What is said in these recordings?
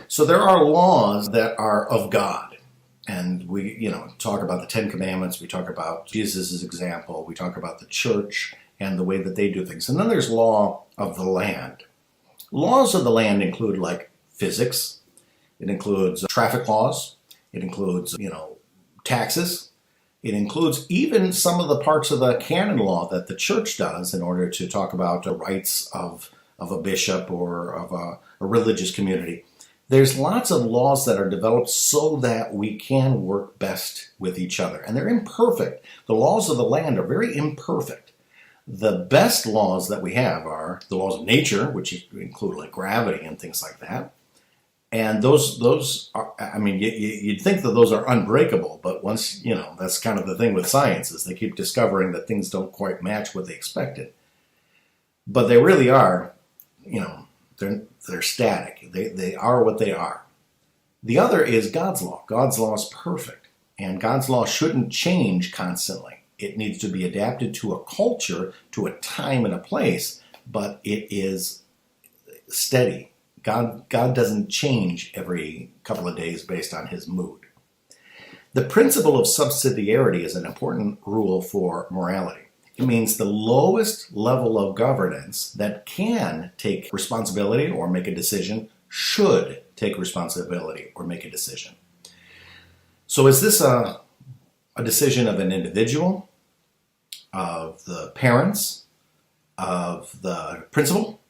So there are laws that are of God. And we, talk about the Ten Commandments. We talk about Jesus' example. We talk about the church and the way that they do things. And then there's law of the land. Laws of the land include like physics. It includes traffic laws. It includes, taxes. It includes even some of the parts of the canon law that the church does in order to talk about the rights of a bishop or of a religious community. There's lots of laws that are developed so that we can work best with each other. And they're imperfect. The laws of the land are very imperfect. The best laws that we have are the laws of nature, which include like gravity and things like that. And those are, you'd think that those are unbreakable, but once, that's kind of the thing with science is they keep discovering that things don't quite match what they expected. But they really are, they're static. They are what they are. The other is God's law. God's law is perfect, and God's law shouldn't change constantly. It needs to be adapted to a culture, to a time and a place, but it is steady. God doesn't change every couple of days based on his mood. The principle of subsidiarity is an important rule for morality. It means the lowest level of governance that can take responsibility or make a decision should take responsibility or make a decision. So is this a decision of an individual, of the parents, of the principal,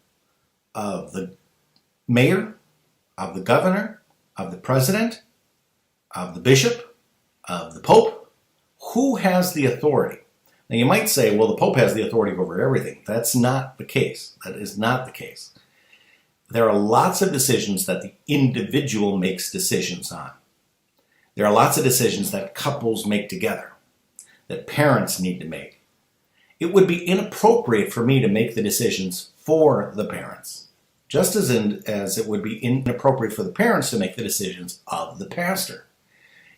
of the mayor, of the governor, of the president, of the bishop, of the pope? Who has the authority? Now you might say, well, the Pope has the authority over everything. That's not the case. That is not the case. There are lots of decisions that the individual makes decisions on. There are lots of decisions that couples make together, that parents need to make. It would be inappropriate for me to make the decisions for the parents, just as it would be inappropriate for the parents to make the decisions of the pastor.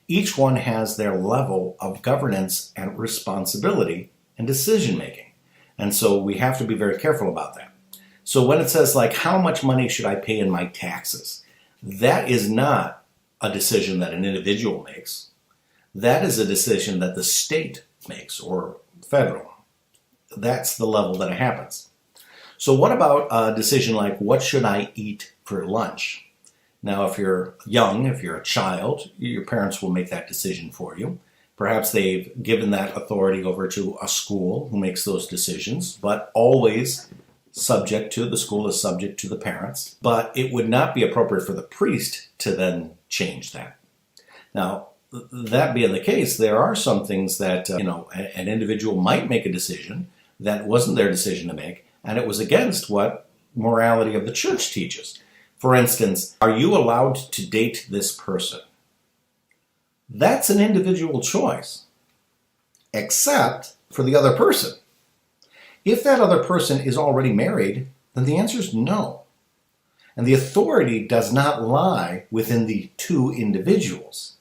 Each one has their level of governance and responsibility and decision making. And so we have to be very careful about that. So when it says like, how much money should I pay in my taxes? That is not a decision that an individual makes. That is a decision that the state makes or federal. That's the level that it happens. So what about a decision like, what should I eat for lunch? Now, if you're young, if you're a child, your parents will make that decision for you. Perhaps they've given that authority over to a school who makes those decisions, but always the school is subject to the parents. But it would not be appropriate for the priest to then change that. Now, that being the case, there are some things that, an individual might make a decision that wasn't their decision to make, and it was against what morality of the church teaches. For instance, are you allowed to date this person? That's an individual choice, except for the other person. If that other person is already married, then the answer is no. And the authority does not lie within the two individuals.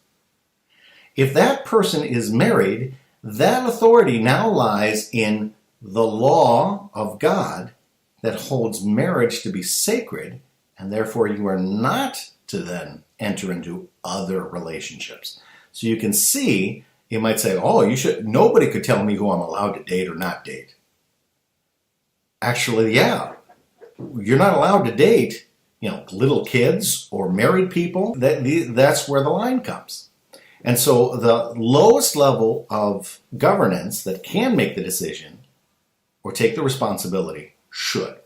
If that person is married, that authority now lies in the law of God that holds marriage to be sacred, and therefore you are not to then enter into other relationships. So you can see, you might say, nobody could tell me who I'm allowed to date or not date. Actually, yeah, you're not allowed to date, little kids or married people. That's where the line comes. And so the lowest level of governance that can make the decision or take the responsibility should.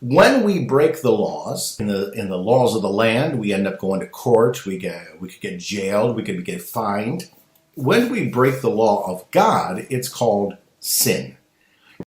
When we break the laws, in the laws of the land, we end up going to court, we could get jailed, we could get fined. When we break the law of God, it's called sin.